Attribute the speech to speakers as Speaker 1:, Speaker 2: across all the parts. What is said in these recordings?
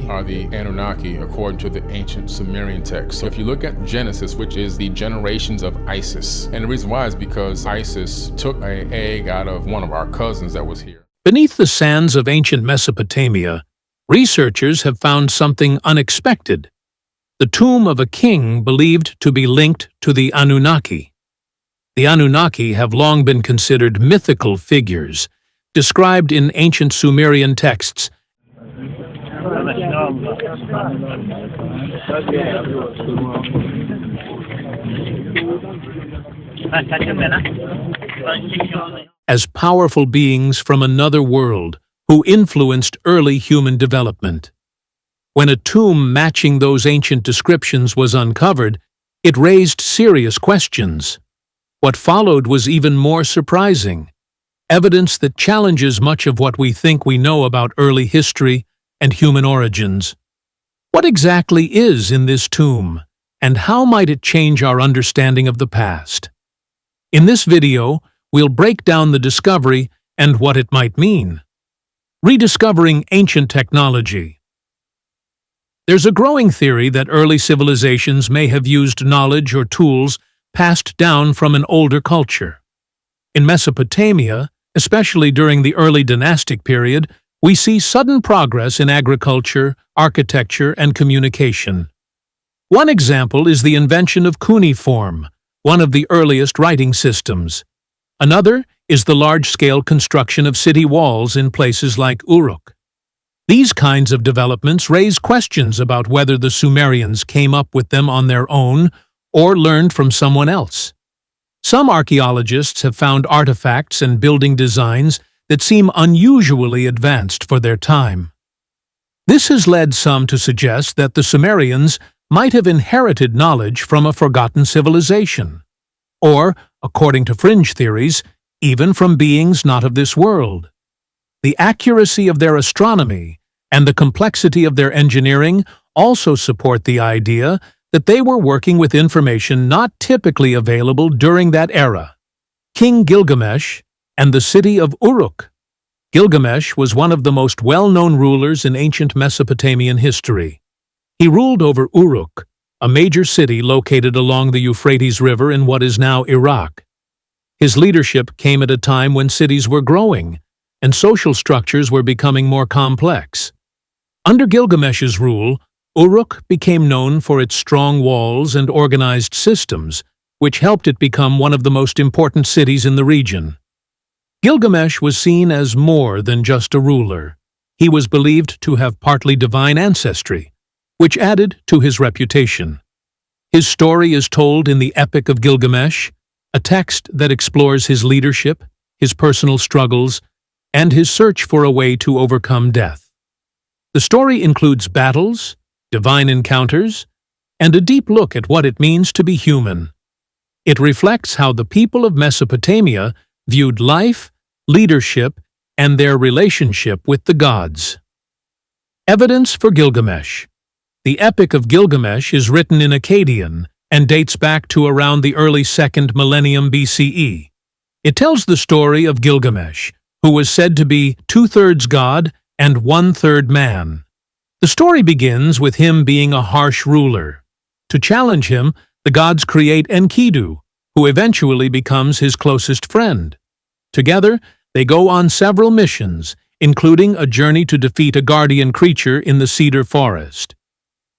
Speaker 1: are the Anunnaki according to the ancient Sumerian text. So if you look at Genesis, which is the generations of Isis, and the reason why is because Isis took an egg out of one of our cousins that was here.
Speaker 2: Beneath the sands of ancient Mesopotamia, researchers have found something unexpected: the tomb of a king believed to be linked to the Anunnaki. The Anunnaki have long been considered mythical figures, described in ancient Sumerian texts. As powerful beings from another world who influenced early human development. When a tomb matching those ancient descriptions was uncovered, it raised serious questions. What followed was even more surprising: evidence that challenges much of what we think we know about early history and human origins. What exactly is in this tomb, and how might it change our understanding of the past? In this video, we'll break down the discovery and what it might mean. Rediscovering ancient technology. There's a growing theory that early civilizations may have used knowledge or tools passed down from an older culture. In Mesopotamia, especially during the early dynastic period, we see sudden progress in agriculture, architecture, and communication. One example is the invention of cuneiform, one of the earliest writing systems. Another is the large-scale construction of city walls in places like Uruk. These kinds of developments raise questions about whether the Sumerians came up with them on their own or learned from someone else. Some archaeologists have found artifacts and building designs that seem unusually advanced for their time. This has led some to suggest that the Sumerians might have inherited knowledge from a forgotten civilization, or, according to fringe theories, even from beings not of this world. The accuracy of their astronomy and the complexity of their engineering also support the idea that they were working with information not typically available during that era. King Gilgamesh and the city of Uruk. Gilgamesh was one of the most well-known rulers in ancient Mesopotamian history. He ruled over Uruk, a major city located along the Euphrates River in what is now Iraq. His leadership came at a time when cities were growing and social structures were becoming more complex. Under Gilgamesh's rule, Uruk became known for its strong walls and organized systems, which helped it become one of the most important cities in the region. Gilgamesh was seen as more than just a ruler. He was believed to have partly divine ancestry, which added to his reputation. His story is told in the Epic of Gilgamesh, a text that explores his leadership, his personal struggles, and his search for a way to overcome death. The story includes battles, divine encounters, and a deep look at what it means to be human. It reflects how the people of Mesopotamia viewed life, leadership, and their relationship with the gods. Evidence for Gilgamesh. The Epic of Gilgamesh is written in Akkadian and dates back to around the early 2nd millennium BCE. It tells the story of Gilgamesh, who was said to be 2/3 god and 1/3 man. The story begins with him being a harsh ruler. To challenge him, the gods create Enkidu, who eventually becomes his closest friend. Together, they go on several missions, including a journey to defeat a guardian creature in the cedar forest.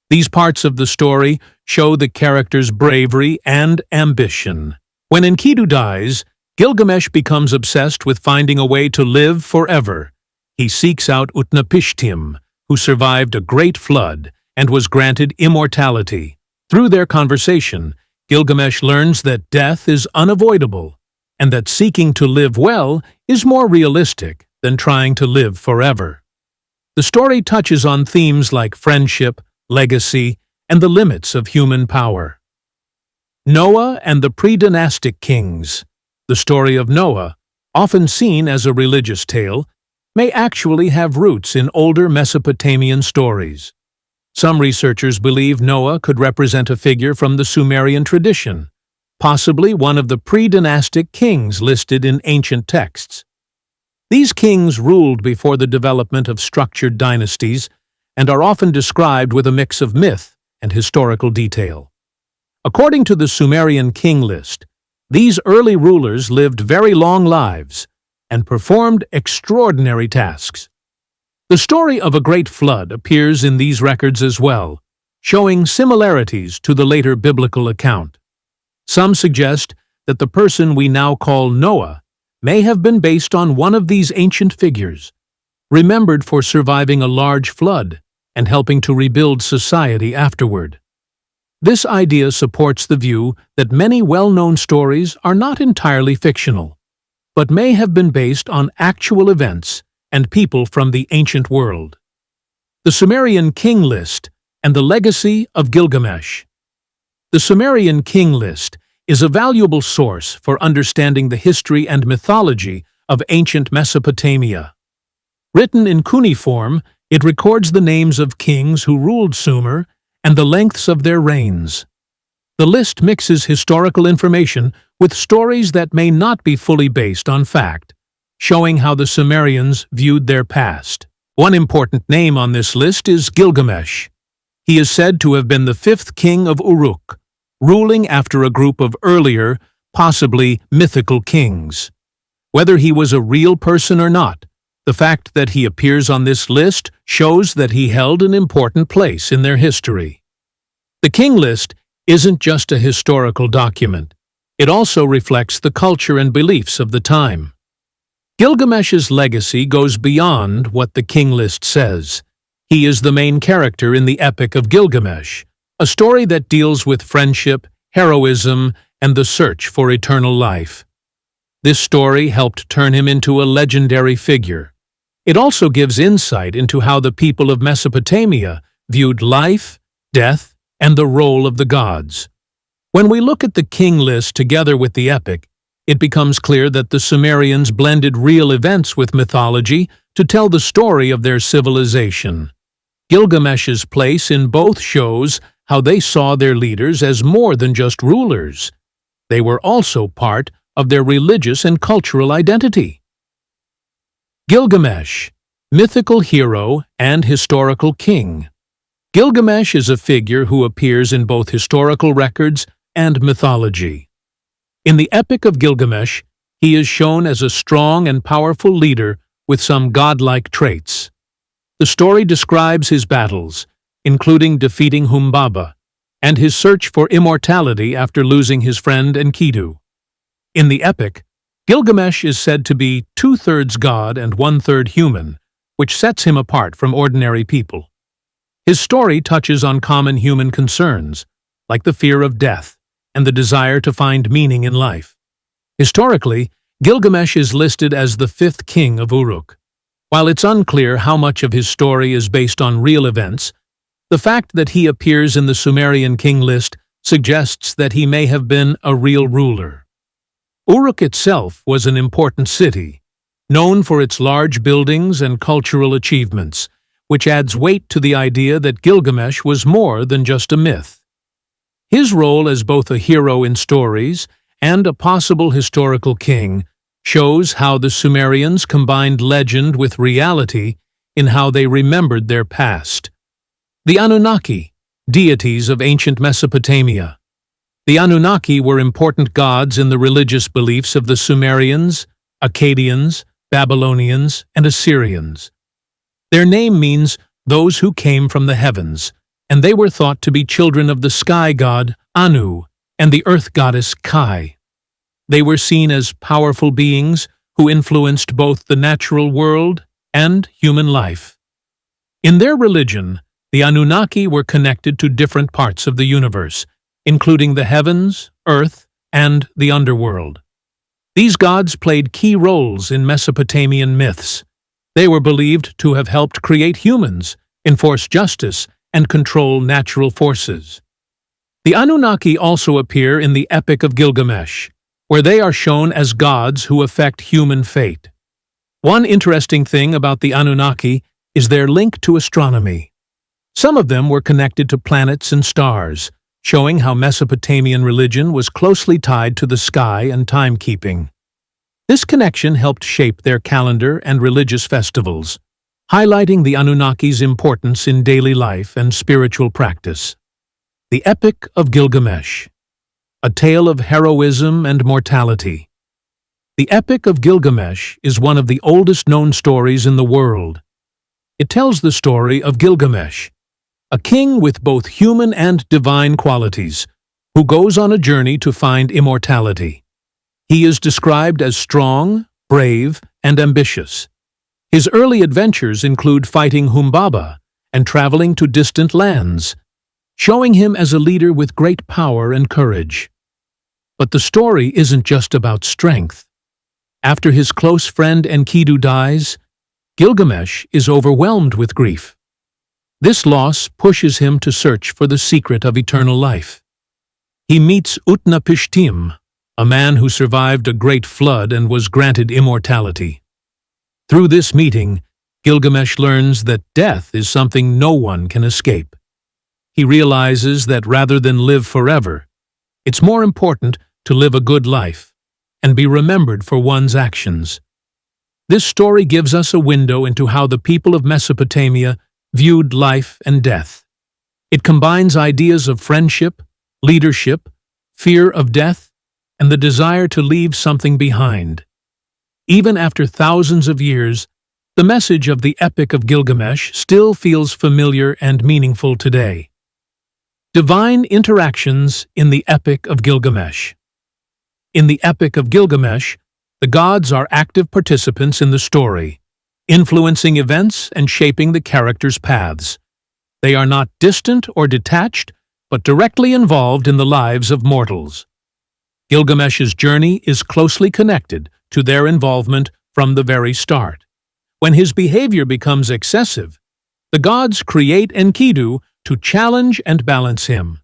Speaker 2: These parts of the story show the character's bravery and ambition. When Enkidu dies, Gilgamesh becomes obsessed with finding a way to live forever. He seeks out Utnapishtim, who survived a great flood and was granted immortality. Through their conversation, Gilgamesh learns that death is unavoidable, and that seeking to live well is more realistic than trying to live forever. The story touches on themes like friendship, legacy, and the limits of human power. Noah and the pre-dynastic kings. The story of Noah, often seen as a religious tale, may actually have roots in older Mesopotamian stories. Some researchers believe Noah could represent a figure from the Sumerian tradition, possibly one of the pre-dynastic kings listed in ancient texts. These kings ruled before the development of structured dynasties and are often described with a mix of myth and historical detail. According to the Sumerian king list, these early rulers lived very long lives and performed extraordinary tasks. The story of a great flood appears in these records as well, showing similarities to the later biblical account. Some suggest that the person we now call Noah may have been based on one of these ancient figures, remembered for surviving a large flood and helping to rebuild society afterward. This idea supports the view that many well-known stories are not entirely fictional, but may have been based on actual events and people from the ancient world. The Sumerian king list and the legacy of Gilgamesh. The Sumerian king list is a valuable source for understanding the history and mythology of ancient Mesopotamia. Written in cuneiform, it records the names of kings who ruled Sumer and the lengths of their reigns. The list mixes historical information with stories that may not be fully based on fact, showing how the Sumerians viewed their past. One important name on this list is Gilgamesh. He is said to have been the fifth king of Uruk, ruling after a group of earlier, possibly mythical kings. Whether he was a real person or not, the fact that he appears on this list shows that he held an important place in their history. The king list isn't just a historical document. It also reflects the culture and beliefs of the time. Gilgamesh's legacy goes beyond what the king list says. He is the main character in the Epic of Gilgamesh, a story that deals with friendship, heroism, and the search for eternal life. This story helped turn him into a legendary figure. It also gives insight into how the people of Mesopotamia viewed life, death, and the role of the gods. When we look at the king list together with the epic, it becomes clear that the Sumerians blended real events with mythology to tell the story of their civilization. Gilgamesh's place in both shows how they saw their leaders as more than just rulers. They were also part of their religious and cultural identity. Gilgamesh, mythical hero and historical king. Gilgamesh is a figure who appears in both historical records and mythology. In the Epic of Gilgamesh, he is shown as a strong and powerful leader with some godlike traits. The story describes his battles, including defeating Humbaba, and his search for immortality after losing his friend Enkidu. In the epic, Gilgamesh is said to be 2/3 god and 1/3 human, which sets him apart from ordinary people. His story touches on common human concerns, like the fear of death and the desire to find meaning in life. Historically, Gilgamesh is listed as the fifth king of Uruk. While it's unclear how much of his story is based on real events, the fact that he appears in the Sumerian king list suggests that he may have been a real ruler. Uruk itself was an important city, known for its large buildings and cultural achievements, which adds weight to the idea that Gilgamesh was more than just a myth. His role as both a hero in stories and a possible historical king shows how the Sumerians combined legend with reality in how they remembered their past. The Anunnaki, deities of ancient Mesopotamia. The Anunnaki were important gods in the religious beliefs of the Sumerians, Akkadians, Babylonians, and Assyrians. Their name means those who came from the heavens, and they were thought to be children of the sky god Anu and the earth goddess Kai. They were seen as powerful beings who influenced both the natural world and human life. In their religion, the Anunnaki were connected to different parts of the universe, including the heavens, earth, and the underworld. These gods played key roles in Mesopotamian myths. They were believed to have helped create humans, enforce justice, and control natural forces. The Anunnaki also appear in the Epic of Gilgamesh, where they are shown as gods who affect human fate. One interesting thing about the Anunnaki is their link to astronomy. Some of them were connected to planets and stars, showing how Mesopotamian religion was closely tied to the sky and timekeeping. This connection helped shape their calendar and religious festivals. highlighting the Anunnaki's importance in daily life and spiritual practice. The Epic of Gilgamesh, a tale of heroism and mortality. The Epic of Gilgamesh is one of the oldest known stories in the world. It tells the story of Gilgamesh, a king with both human and divine qualities, who goes on a journey to find immortality. He is described as strong, brave, and ambitious. His early adventures include fighting Humbaba and traveling to distant lands, showing him as a leader with great power and courage. But the story isn't just about strength. After his close friend Enkidu dies, Gilgamesh is overwhelmed with grief. This loss pushes him to search for the secret of eternal life. He meets Utnapishtim, a man who survived a great flood and was granted immortality. Through this meeting, Gilgamesh learns that death is something no one can escape. He realizes that rather than live forever, it's more important to live a good life and be remembered for one's actions. This story gives us a window into how the people of Mesopotamia viewed life and death. It combines ideas of friendship, leadership, fear of death, and the desire to leave something behind. Even after thousands of years, the message of the Epic of Gilgamesh still feels familiar and meaningful today. Divine interactions in the Epic of Gilgamesh. In the Epic of Gilgamesh, the gods are active participants in the story, influencing events and shaping the characters' paths. They are not distant or detached, but directly involved in the lives of mortals. Gilgamesh's journey is closely connected to their involvement from the very start. When his behavior becomes excessive, the gods create Enkidu to challenge and balance him.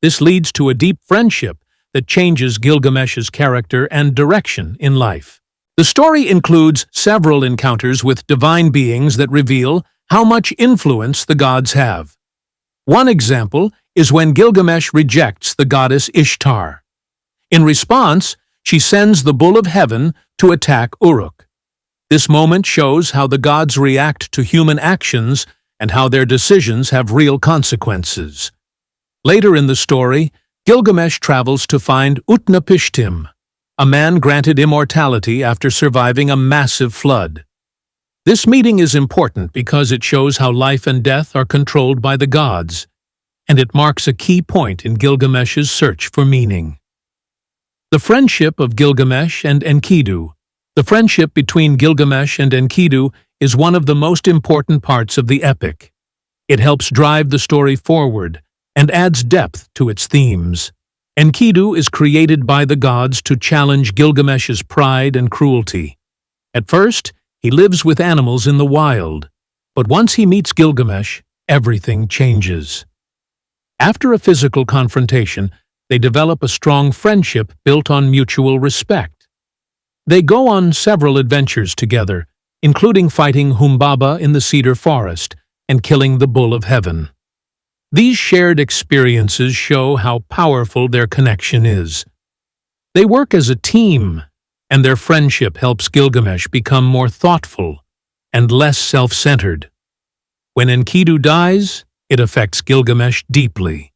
Speaker 2: This leads to a deep friendship that changes Gilgamesh's character and direction in life. The story includes several encounters with divine beings that reveal how much influence the gods have. One example is when Gilgamesh rejects the goddess Ishtar. In response, she sends the bull of heaven to attack Uruk. This moment shows how the gods react to human actions and how their decisions have real consequences. Later in the story, Gilgamesh travels to find Utnapishtim, a man granted immortality after surviving a massive flood. This meeting is important because it shows how life and death are controlled by the gods, and it marks a key point in Gilgamesh's search for meaning. The friendship of Gilgamesh and Enkidu. The friendship between Gilgamesh and Enkidu is one of the most important parts of the epic. It helps drive the story forward and adds depth to its themes. Enkidu is created by the gods to challenge Gilgamesh's pride and cruelty. At first, he lives with animals in the wild, but once he meets Gilgamesh, everything changes. After a physical confrontation, they develop a strong friendship built on mutual respect. They go on several adventures together, including fighting Humbaba in the cedar forest and killing the bull of heaven. These shared experiences show how powerful their connection is. They work as a team, and their friendship helps Gilgamesh become more thoughtful and less self-centered. When Enkidu dies, it affects Gilgamesh deeply.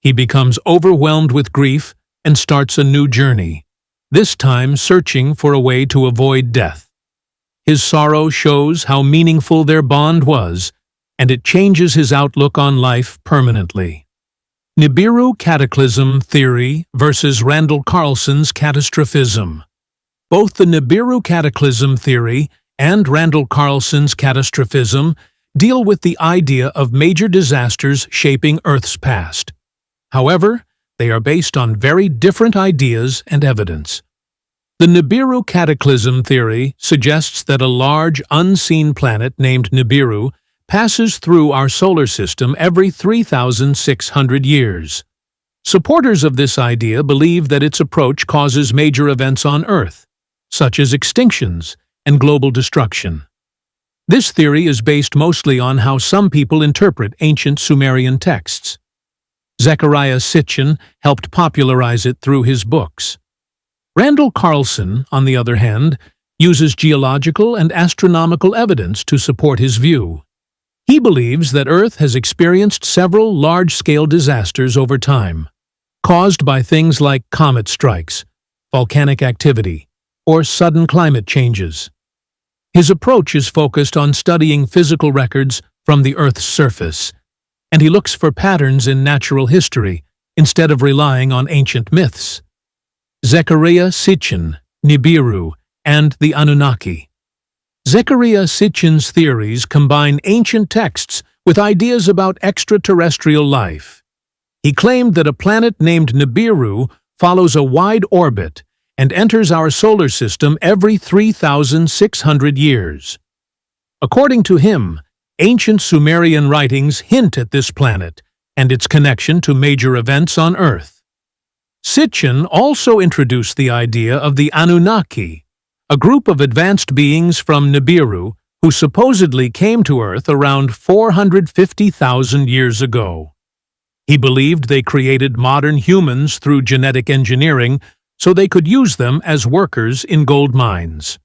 Speaker 2: He becomes overwhelmed with grief and starts a new journey, this time searching for a way to avoid death. His sorrow shows how meaningful their bond was, and it changes his outlook on life permanently. Nibiru cataclysm theory versus Randall Carlson's catastrophism. Both the Nibiru cataclysm theory and Randall Carlson's catastrophism deal with the idea of major disasters shaping Earth's past. However, they are based on very different ideas and evidence. The Nibiru cataclysm theory suggests that a large, unseen planet named Nibiru passes through our solar system every 3,600 years. Supporters of this idea believe that its approach causes major events on Earth, such as extinctions and global destruction. This theory is based mostly on how some people interpret ancient Sumerian texts. Zecharia Sitchin helped popularize it through his books. Randall Carlson, on the other hand, uses geological and astronomical evidence to support his view. He believes that Earth has experienced several large-scale disasters over time, caused by things like comet strikes, volcanic activity, or sudden climate changes. His approach is focused on studying physical records from the Earth's surface, and he looks for patterns in natural history instead of relying on ancient myths. Zecharia Sitchin, Nibiru, and the Anunnaki. Zecharia Sitchin's theories combine ancient texts with ideas about extraterrestrial life. He claimed that a planet named Nibiru follows a wide orbit and enters our solar system every 3,600 years. According to him, ancient Sumerian writings hint at this planet and its connection to major events on Earth. Sitchin also introduced the idea of the Anunnaki, a group of advanced beings from Nibiru who supposedly came to Earth around 450,000 years ago. He believed they created modern humans through genetic engineering so they could use them as workers in gold mines.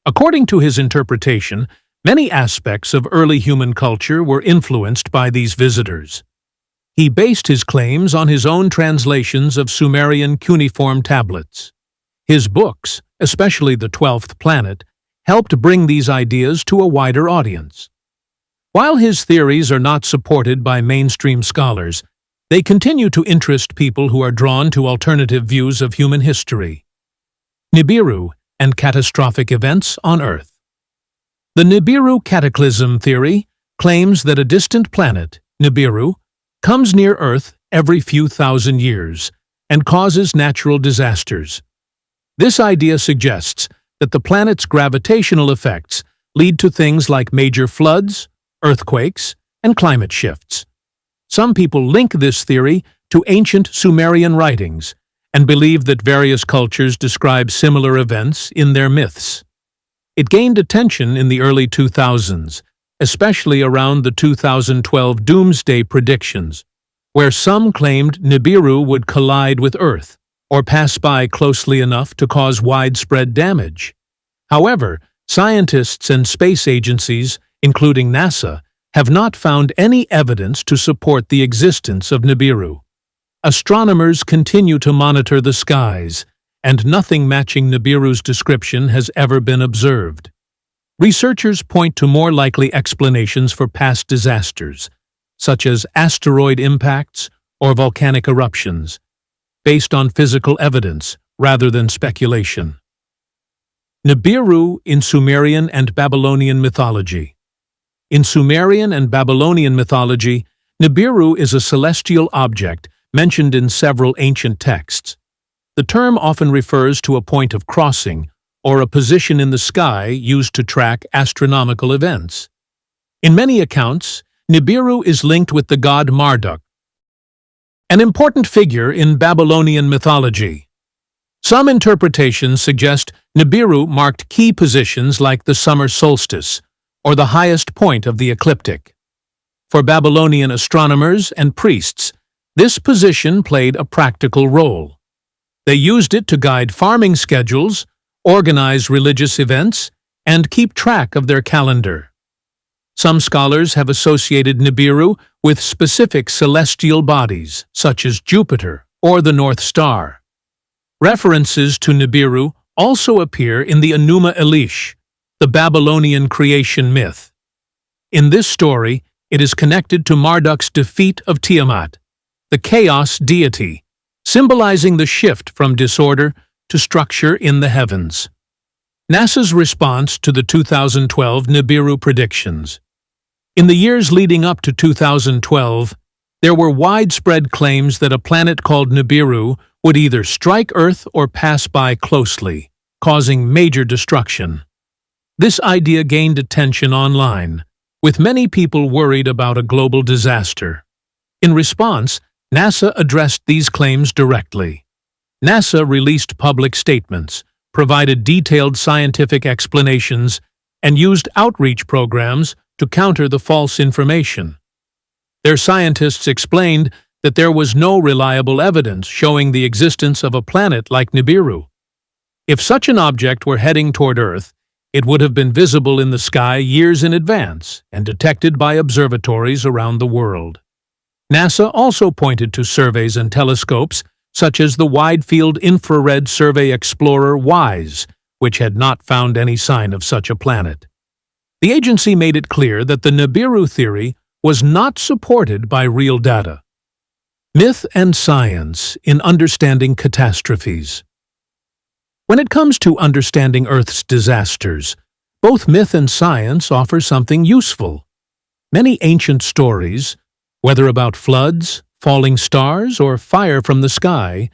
Speaker 2: According to his interpretation, many aspects of early human culture were influenced by these visitors. He based his claims on his own translations of Sumerian cuneiform tablets. His books, especially The 12th Planet, helped bring these ideas to a wider audience. While his theories are not supported by mainstream scholars, they continue to interest people who are drawn to alternative views of human history. Nibiru and catastrophic events on Earth. The Nibiru cataclysm theory claims that a distant planet, Nibiru, comes near Earth every few thousand years and causes natural disasters. This idea suggests that the planet's gravitational effects lead to things like major floods, earthquakes, and climate shifts. Some people link this theory to ancient Sumerian writings and believe that various cultures describe similar events in their myths. It gained attention in the early 2000s, especially around the 2012 doomsday predictions, where some claimed Nibiru would collide with Earth or pass by closely enough to cause widespread damage. However, scientists and space agencies, including NASA, have not found any evidence to support the existence of Nibiru. Astronomers continue to monitor the skies, and nothing matching Nibiru's description has ever been observed. Researchers point to more likely explanations for past disasters, such as asteroid impacts or volcanic eruptions, based on physical evidence rather than speculation. Nibiru in Sumerian and Babylonian mythology. In Sumerian and Babylonian mythology, Nibiru is a celestial object mentioned in several ancient texts. The term often refers to a point of crossing or a position in the sky used to track astronomical events. In many accounts, Nibiru is linked with the god Marduk, an important figure in Babylonian mythology. Some interpretations suggest Nibiru marked key positions like the summer solstice or the highest point of the ecliptic. For Babylonian astronomers and priests, this position played a practical role. They used it to guide farming schedules, organize religious events, and keep track of their calendar. Some scholars have associated Nibiru with specific celestial bodies, such as Jupiter or the North Star. References to Nibiru also appear in the Enuma Elish, the Babylonian creation myth. In this story, it is connected to Marduk's defeat of Tiamat, the chaos deity, symbolizing the shift from disorder to structure in the heavens. NASA's response to the 2012 Nibiru predictions. In the years leading up to 2012, there were widespread claims that a planet called Nibiru would either strike Earth or pass by closely, causing major destruction. This idea gained attention online, with many people worried about a global disaster. In response, NASA addressed these claims directly. NASA released public statements, provided detailed scientific explanations, and used outreach programs to counter the false information. Their scientists explained that there was no reliable evidence showing the existence of a planet like Nibiru. If such an object were heading toward Earth, It would have been visible in the sky years in advance and detected by observatories around the world. NASA also pointed to surveys and telescopes such as the Wide-Field Infrared Survey Explorer WISE, which had not found any sign of such a planet. The agency made it clear that the Nibiru theory was not supported by real data. Myth and science in understanding catastrophes. When it comes to understanding Earth's disasters, both myth and science offer something useful. Many ancient stories, whether about floods, falling stars, or fire from the sky,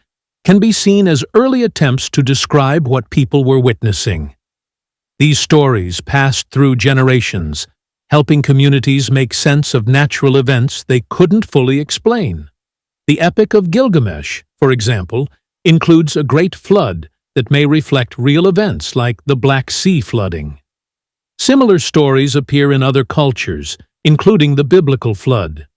Speaker 2: can be seen as early attempts to describe what people were witnessing. These stories passed through generations, helping communities make sense of natural events they couldn't fully explain. The Epic of Gilgamesh, for example, includes a great flood that may reflect real events like the Black Sea flooding. Similar stories appear in other cultures, including the biblical flood.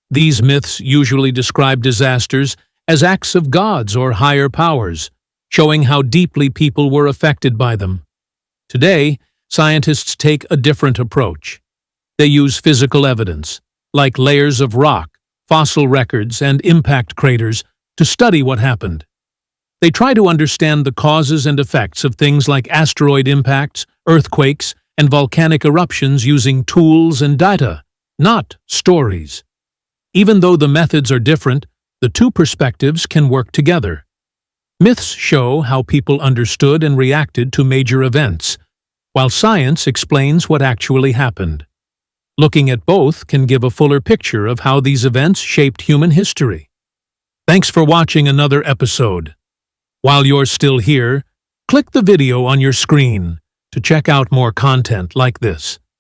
Speaker 2: These myths usually describe disasters as acts of gods or higher powers, showing how deeply people were affected by them. Today, scientists take a different approach. They use physical evidence, like layers of rock, fossil records, and impact craters, to study what happened. They try to understand the causes and effects of things like asteroid impacts, earthquakes, and volcanic eruptions using tools and data, not stories. Even though the methods are different, the two perspectives can work together. Myths show how people understood and reacted to major events, while science explains what actually happened. Looking at both can give a fuller picture of how these events shaped human history. Thanks for watching another episode. While you're still here, click the video on your screen to check out more content like this.